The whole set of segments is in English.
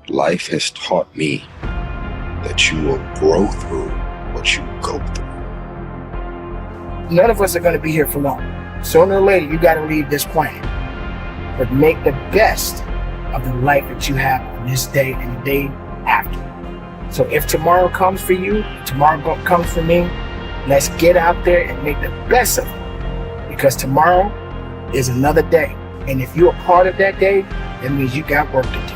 Life has taught me that you will grow through what you go through. None of us are going to be here for long. Sooner or later, you got to leave this planet. But make the best of the life that you have on this day and the day after. So if tomorrow comes for you, tomorrow comes for me, let's get out there and make the best of it. Because tomorrow is another day. And if you're a part of that day, that means you got work to do.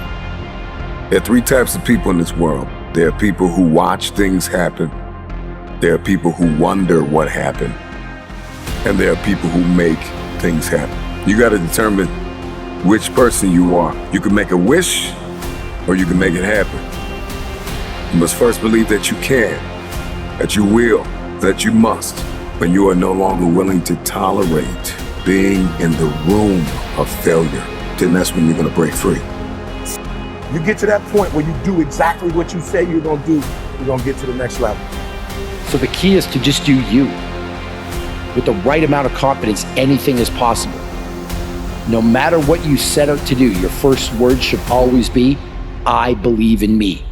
There are three types of people in this world. There are people who watch things happen. There are people who wonder what happened. And there are people who make things happen. You got to determine which person you are. You can make a wish or you can make it happen. You must first believe that you can, that you will, that you must. When you are no longer willing to tolerate being in the room of failure, then that's when you're going to break free. You get to that point where you do exactly what you say you're going to do, you're going to get to the next level. So the key is to just do you. With the right amount of confidence, anything is possible. No matter what you set out to do, your first word should always be, I believe in me.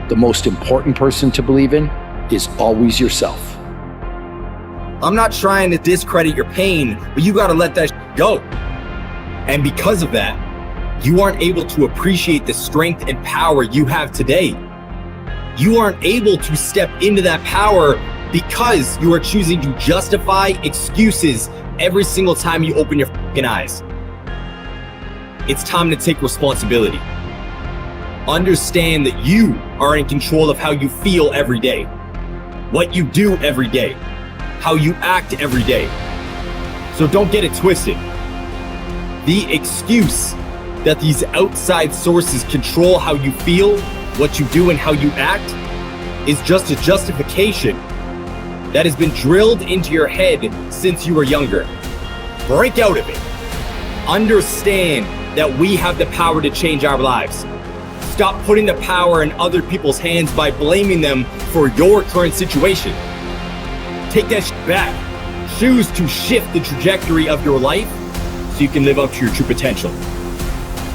The most important person to believe in is always yourself. I'm not trying to discredit your pain, but you got to let that go. And because of that, you aren't able to appreciate the strength and power you have today. You aren't able to step into that power because you are choosing to justify excuses every single time you open your fucking eyes. It's time to take responsibility. Understand that you are in control of how you feel every day, what you do every day, how you act every day. So don't get it twisted. The excuse that these outside sources control how you feel, what you do, and how you act is just a justification that has been drilled into your head since you were younger. Break out of it. Understand that we have the power to change our lives. Stop putting the power in other people's hands by blaming them for your current situation. Take that shit back. Choose to shift the trajectory of your life so you can live up to your true potential.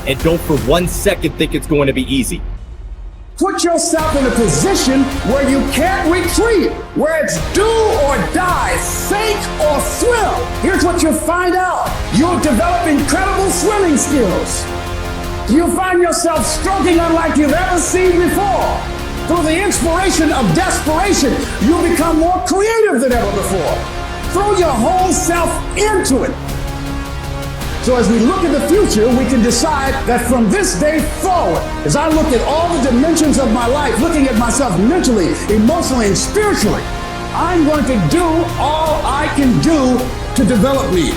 And don't for 1 second think it's going to be easy. Put yourself in a position where you can't retreat, where it's do or die, fake or thrill. Here's what you'll find out. You'll develop incredible swimming skills. You'll find yourself stroking unlike you've ever seen before. Through the inspiration of desperation, you'll become more creative than ever before. Throw your whole self into it. So as we look at the future, we can decide that from this day forward, as I look at all the dimensions of my life, looking at myself mentally, emotionally, and spiritually, I'm going to do all I can do to develop me.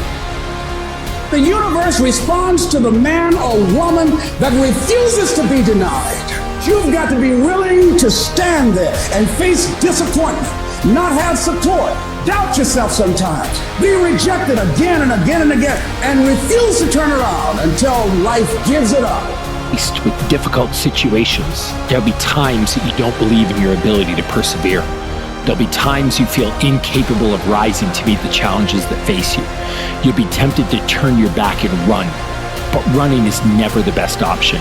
The universe responds to the man or woman that refuses to be denied. You've got to be willing to stand there and face disappointment, not have support, doubt yourself sometimes, be rejected again and again and again, and refuse to turn around until life gives it up. Faced with difficult situations, there'll be times that you don't believe in your ability to persevere. There'll be times you feel incapable of rising to meet the challenges that face you. You'll be tempted to turn your back and run, but running is never the best option.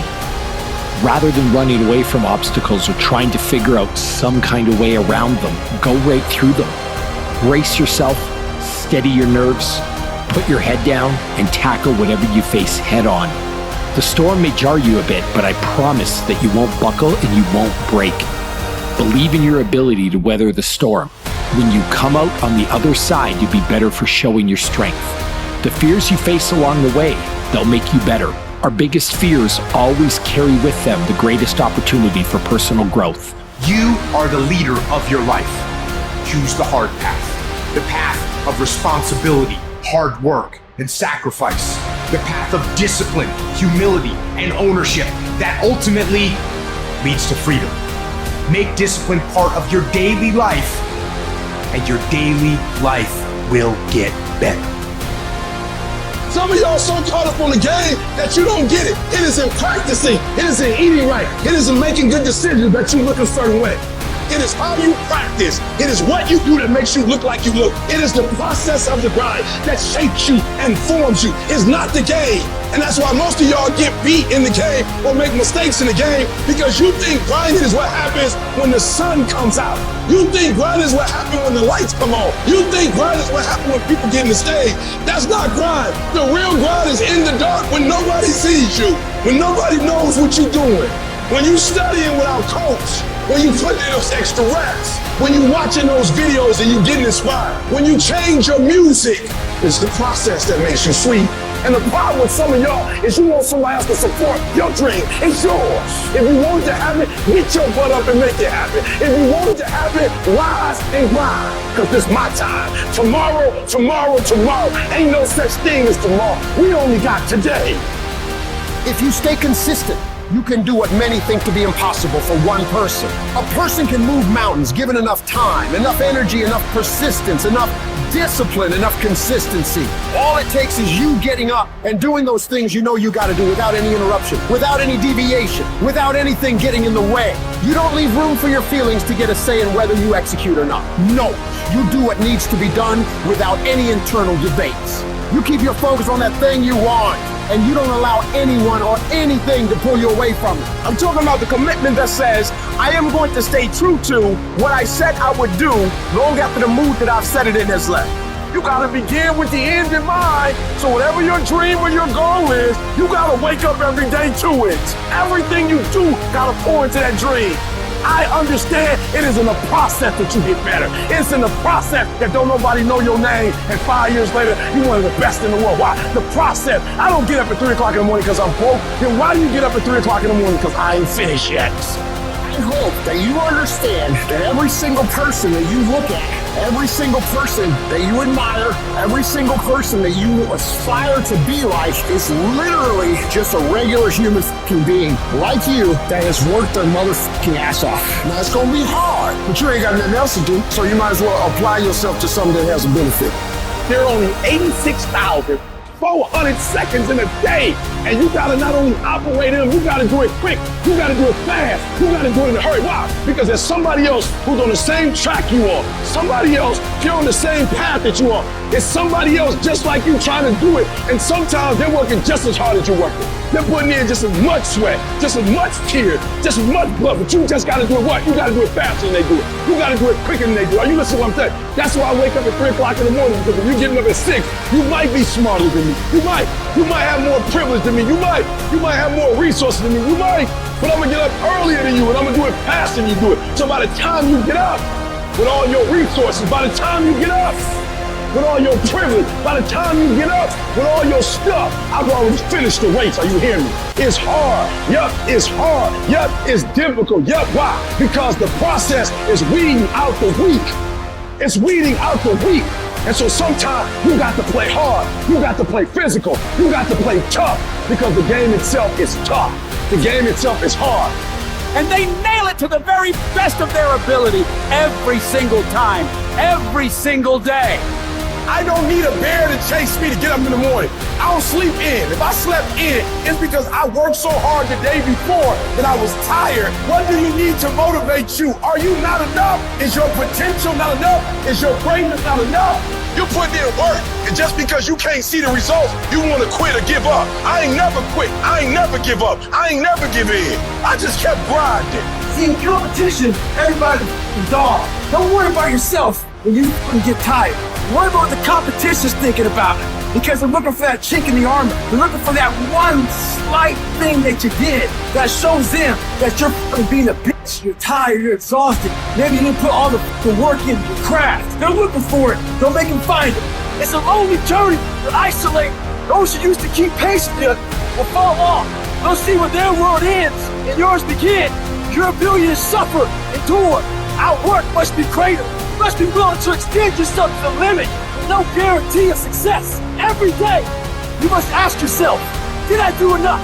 Rather than running away from obstacles or trying to figure out some kind of way around them, go right through them. Brace yourself, steady your nerves, put your head down, and tackle whatever you face head on. The storm may jar you a bit, but I promise that you won't buckle and you won't break. Believe in your ability to weather the storm. When you come out on the other side, you'll be better for showing your strength. The fears you face along the way, they'll make you better. Our biggest fears always carry with them the greatest opportunity for personal growth. You are the leader of your life. Choose the hard path, the path of responsibility, hard work, and sacrifice, the path of discipline, humility, and ownership that ultimately leads to freedom. Make discipline part of your daily life, and your daily life will get better. Some of y'all so caught up on the game that you don't get it. It is in practicing. It is in eating right. It is in making good decisions that you look a certain way. It is how you practice. It is what you do that makes you look like you look. It is the process of the grind that shapes you and forms you. It's not the game. And that's why most of y'all get beat in the game or make mistakes in the game, because you think grinding is what happens when the sun comes out. You think grinding is what happens when the lights come on. You think grinding is what happens when people get in the stage. That's not grind. The real grind is in the dark when nobody sees you, when nobody knows what you're doing, when you studying without coach, when you put in those extra reps, when you watching those videos and you getting inspired, when you change your music. It's the process that makes you sweet. And the problem with some of y'all is you want somebody else to support your dream. It's yours. If you want it to happen, get your butt up and make it happen. If you want it to happen, rise and grind. Because this is my time. Tomorrow. Ain't no such thing as tomorrow. We only got today. If you stay consistent, you can do what many think to be impossible for one person. A person can move mountains given enough time, enough energy, enough persistence, enough discipline, enough consistency. All it takes is you getting up and doing those things you know you got to do without any interruption, without any deviation, without anything getting in the way. You don't leave room for your feelings to get a say in whether you execute or not. No, you do what needs to be done without any internal debates. You keep your focus on that thing you want, and you don't allow anyone or anything to pull you away from it. I'm talking about the commitment that says, I am going to stay true to what I said I would do long after the mood that I've set it in has left. You gotta begin with the end in mind, so whatever your dream or your goal is, you gotta wake up every day to it. Everything you do gotta pour into that dream. I understand it is in the process that you get better. It's in the process that don't nobody know your name, and 5 years later, you're one of the best in the world. Why? The process. I don't get up at 3 o'clock in the morning because I'm broke. Then why do you get up at 3 o'clock in the morning? Because I ain't finished yet. I hope that you understand that every single person that you look at, every single person that you admire, every single person that you aspire to be like is literally just a regular human fucking being like you that has worked their motherfucking ass off. Now it's gonna be hard, but you ain't got nothing else to do, so you might as well apply yourself to something that has a benefit. There are only 86,400 seconds in a day, and you gotta not only operate them, you gotta do it quick, you gotta do it fast, you gotta do it in a hurry. Why? Because there's somebody else who's on the same track you are, somebody else you're on the same path that you are. It's somebody else just like you trying to do it, and sometimes they're working just as hard as you're working. They're putting in just as much sweat, just as much tears, just as much blood, but you just gotta do it what? You gotta do it faster than they do it. You gotta do it quicker than they do it. Are you listening to what I'm saying? That's why I wake up at 3 o'clock in the morning, because if you're getting up at 6, you might be smarter than me. You might have more privilege than me. You might have more resources than me. You might, but I'm gonna get up earlier than you, and I'm gonna do it faster than you do it. So by the time you get up with all your resources, by the time you get up with all your privilege, by the time you get up with all your stuff, I've already finished the race. Are you hearing me? It's hard. Yup, it's hard. Yup, it's difficult. Yup, why? Because the process is weeding out the weak. It's weeding out the weak. And so sometimes you got to play hard. You got to play physical. You got to play tough, because the game itself is tough. The game itself is hard. And they nail it to the very best of their ability every single time, every single day. I don't need a bear to chase me to get up in the morning. I don't sleep in. If I slept in, it's because I worked so hard the day before that I was tired. What do you need to motivate you? Are you not enough? Is your potential not enough? Is your greatness not enough? You're putting in work, and just because you can't see the results, you want to quit or give up. I ain't never quit. I ain't never give up. I ain't never give in. I just kept grinding. See, in competition, everybody's a dog. Don't worry about yourself when you get tired. Worry about what the competition's thinking about it. Because they're looking for that chink in the armor. They're looking for that one slight thing that you did that shows them that you're being a bitch. You're tired, you're exhausted. Maybe you didn't put all the work in your craft. They're looking for it. Don't make them find it. It's a lonely journey to isolate. Those who used to keep pace with you will fall off. They'll see where their world ends and yours begins. Your ability to suffer, endure, outwork must be greater. You must be willing to extend yourself to the limit. No guarantee of success. Every day, you must ask yourself, did I do enough?